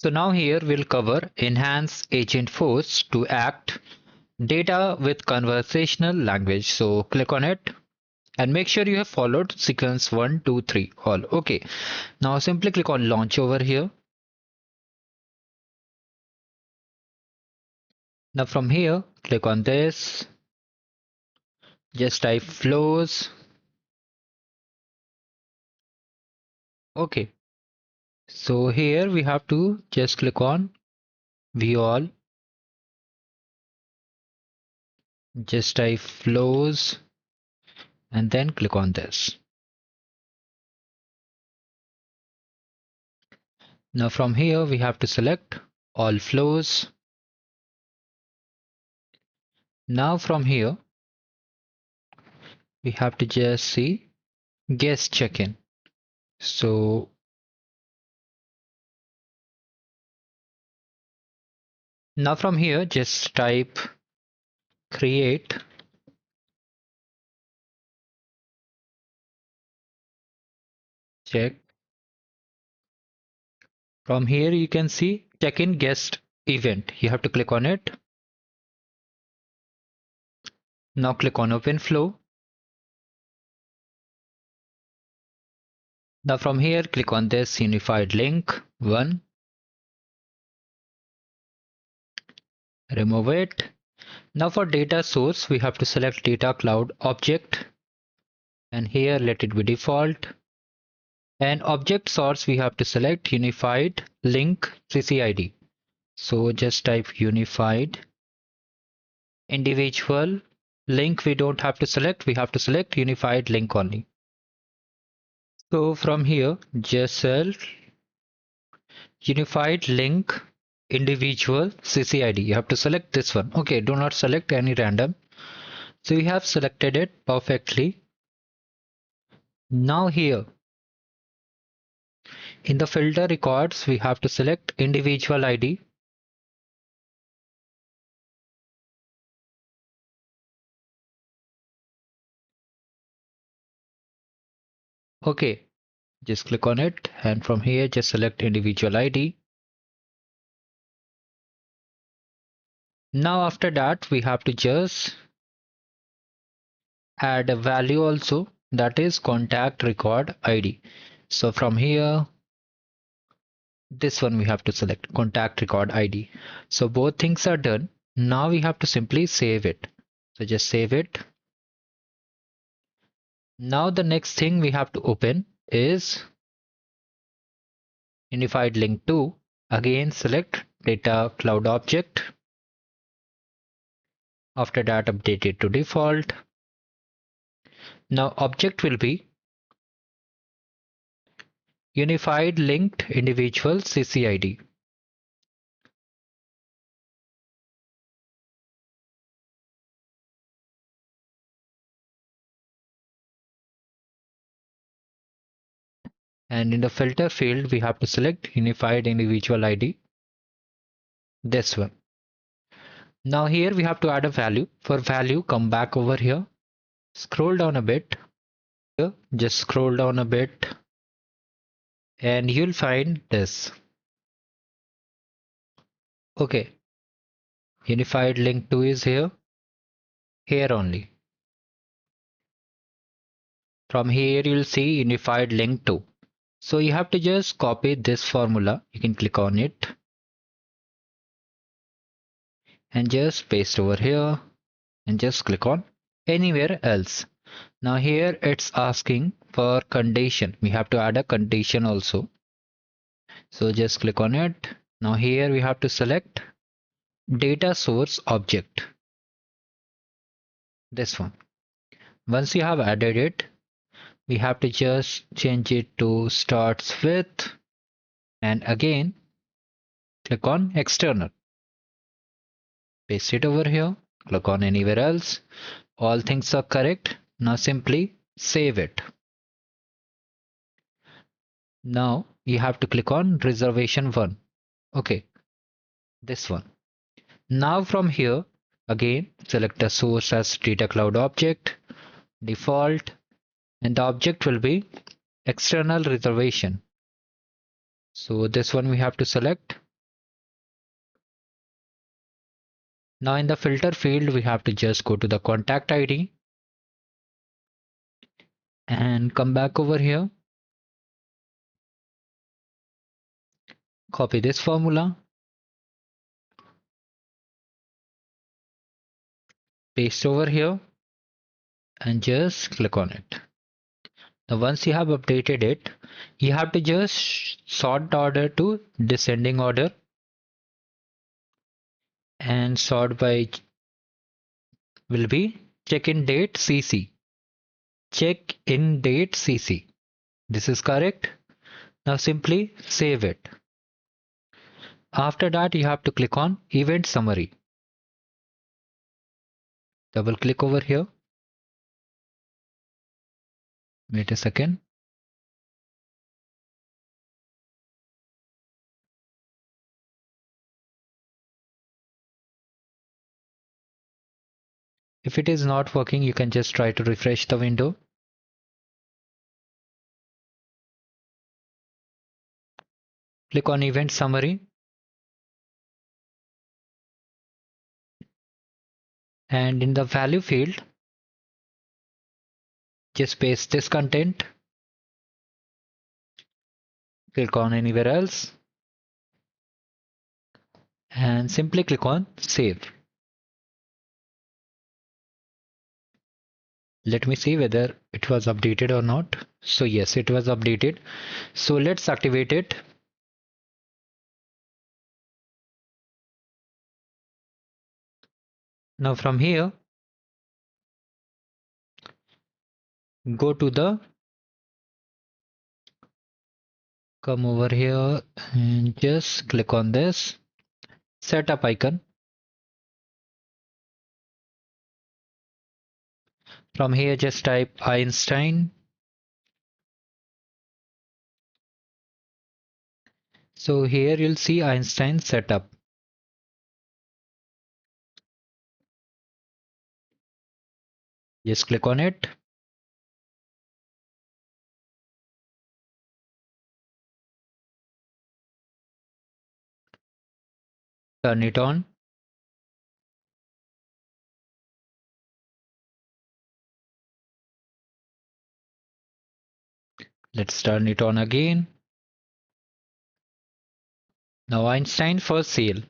So now here we'll cover enhance Agentforce to act data with conversational language. So click on it and make sure you have followed sequence 1, 2, 3 all. Okay. Now simply click on launch over here. Now from here, click on this. Just type flows. Okay. So here we have to just click on view all. Just type flows and then click on this. Now from here we have to select all flows. Now from here we have to just see guest check-in. So now from here just type create check. From here you can see check-in guest event. You have to click on it. Now click on open flow. Now from here click on this unified link 1. Remove it. Now for data source we have to select data cloud object and here let it be default. And object source we have to select unified link CCID. So just type unified individual link. We don't have to select, we have to select unified link only. So from here just select unified link individual CCID. You have to select this one. Okay, do not select any random. So we have selected it perfectly. Now here in the filter records we have to select individual ID. Okay, just click on it and from here just select individual ID. Now after that we have to just add a value also, that is contact record ID. So from here this one we have to select contact record ID. So both things are done. Now we have to simply save it. So just save it. Now the next thing we have to open is unified link 2. Again select data cloud object. After that update it to default. Now object will be unified linked individual CCID. And in the filter field we have to select unified individual ID, this one. Now here we have to add a value. For value come back over here, scroll down a bit here, just scroll down a bit and you'll find this. Okay, unified link 2 is here only. From here you'll see unified link 2. So you have to just copy this formula. You can click on it and just paste over here and just click on anywhere else. Now here it's asking for condition. We have to add a condition also. So just click on it. Now here we have to select data source object, this one. Once you have added it, we have to just change it to starts with and again click on external. Paste it over here, click on anywhere else. All things are correct. Now simply save it. Now you have to click on reservation 1. Okay, this one. Now from here again select the source as data cloud object, default, and the object will be external reservation. So this one we have to select Now in the filter field, we have to just go to the contact ID and come back over here. Copy this formula, paste over here and just click on it. Now once you have updated it, you have to just sort the order to descending order and sort by will be check in date CC. Check in date CC. This is correct. Now simply save it. After that, you have to click on event summary. Double click over here. Wait a second. If it is not working, you can just try to refresh the window. Click on event summary and in the value field, just paste this content. Click on anywhere else and simply click on save. Let me see whether it was updated or not. So yes, it was updated. So let's activate it. Now from here, go to the, come over here and just click on this setup icon. From here, just type Einstein. So here you'll see Einstein setup. Just click on it. Turn it on. Let's turn it on again. Now Einstein for sale.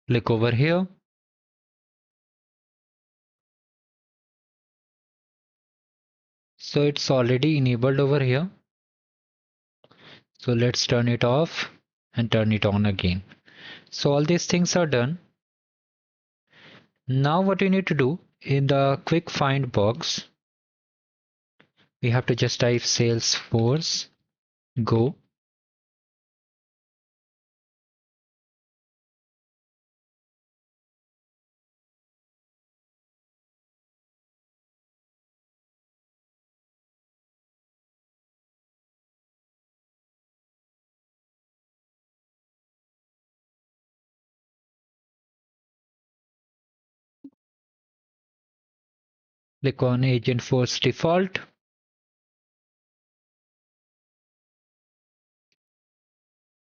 Click over here. So it's already enabled over here. So let's turn it off and turn it on again. So all these things are done. Now what we need to do in the quick find box, we have to just type Salesforce go. Click on Agentforce default.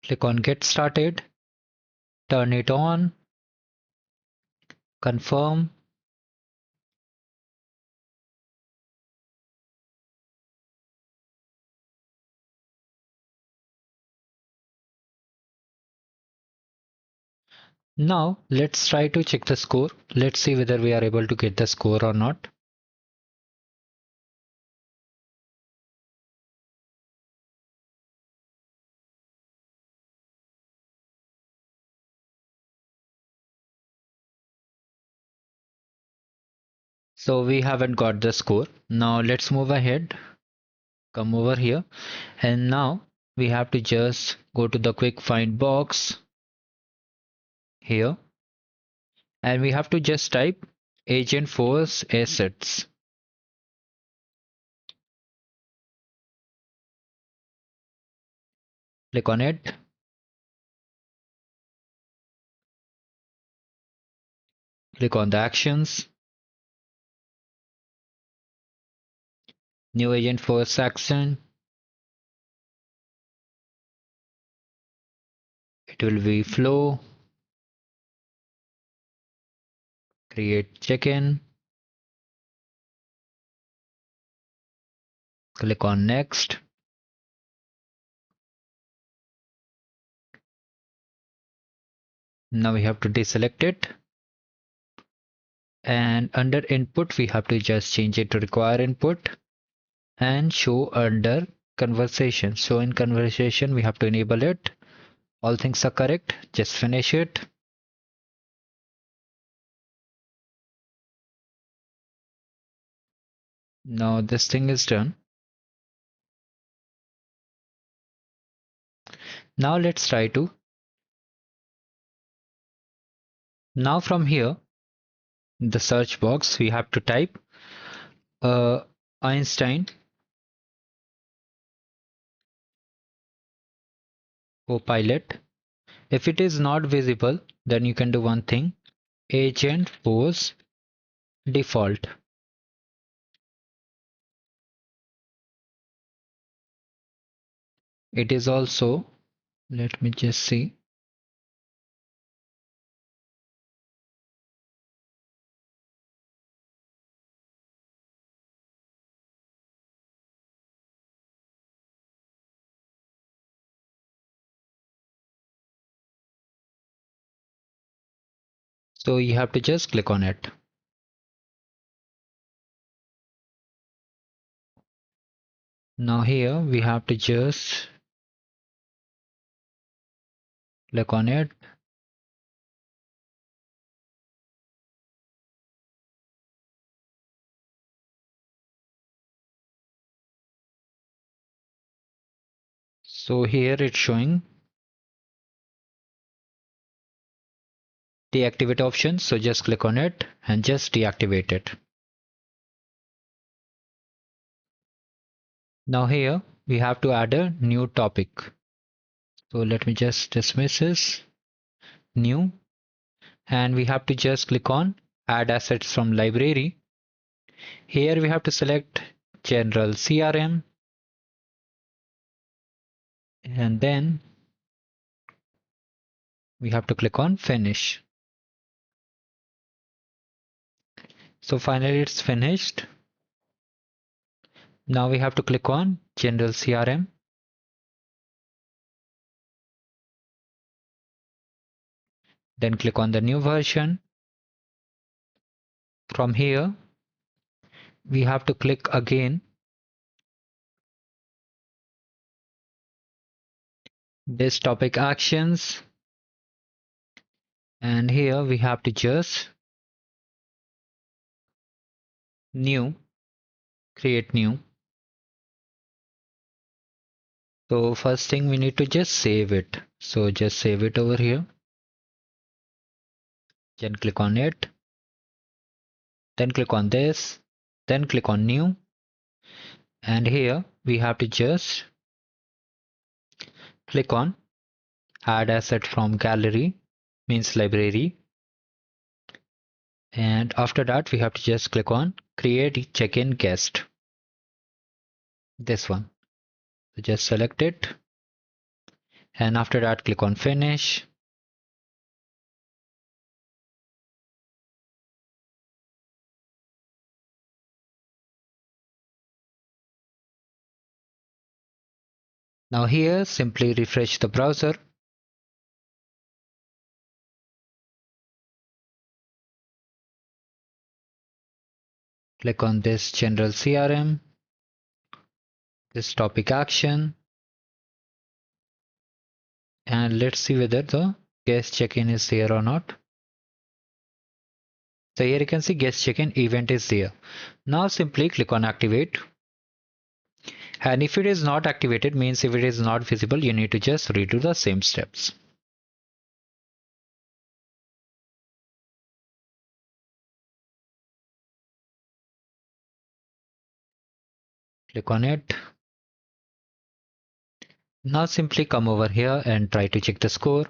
Click on get started. Turn it on. Confirm. Now let's try to check the score. Let's see whether we are able to get the score or not. So we haven't got the score. Now let's move ahead. Come over here and now we have to just go to the quick find box here and we have to just type Agentforce assets. Click on it. Click on the actions. New Agentforce action. It will be flow. Create check-in. Click on next. Now we have to deselect it. And under input, we have to just change it to require input and show under conversation. So in conversation, we have to enable it. All things are correct. Just finish it. Now this thing is done. Now let's try to. Now from here, the search box, we have to type Einstein Copilot. If it is not visible, then you can do one thing. Agentforce default. It is also, let me just see. So you have to just click on it. Now here we have to just click on it. So here it's showing deactivate option. So just click on it and just deactivate it. Now here we have to add a new topic. So let me just dismiss this, new, and we have to just click on add assets from library. Here we have to select general CRM and then we have to click on finish. So finally it's finished. Now we have to click on general CRM. Then click on the new version. From here, we have to click again this topic actions. And here we have to just new, create new. So first thing we need to just save it. So just save it over here. Then click on it. Then click on this. Then click on new. And here we have to just click on add asset from gallery, means library. And after that, we have to just click on create check-in guest. This one. So just select it. And after that, click on finish. Now here, simply refresh the browser. Click on this general CRM, this topic action, and let's see whether the guest check-in is there or not. So here you can see guest check-in event is there. Now simply click on activate. And if it is not activated, means if it is not visible, you need to just redo the same steps. Click on it. Now simply come over here and try to check the score.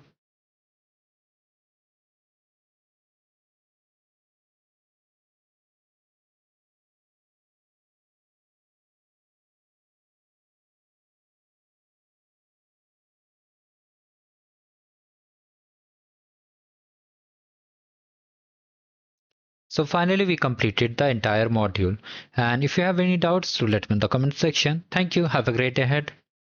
So finally, we completed the entire module. And if you have any doubts, do let me in the comment section. Thank you. Have a great day ahead.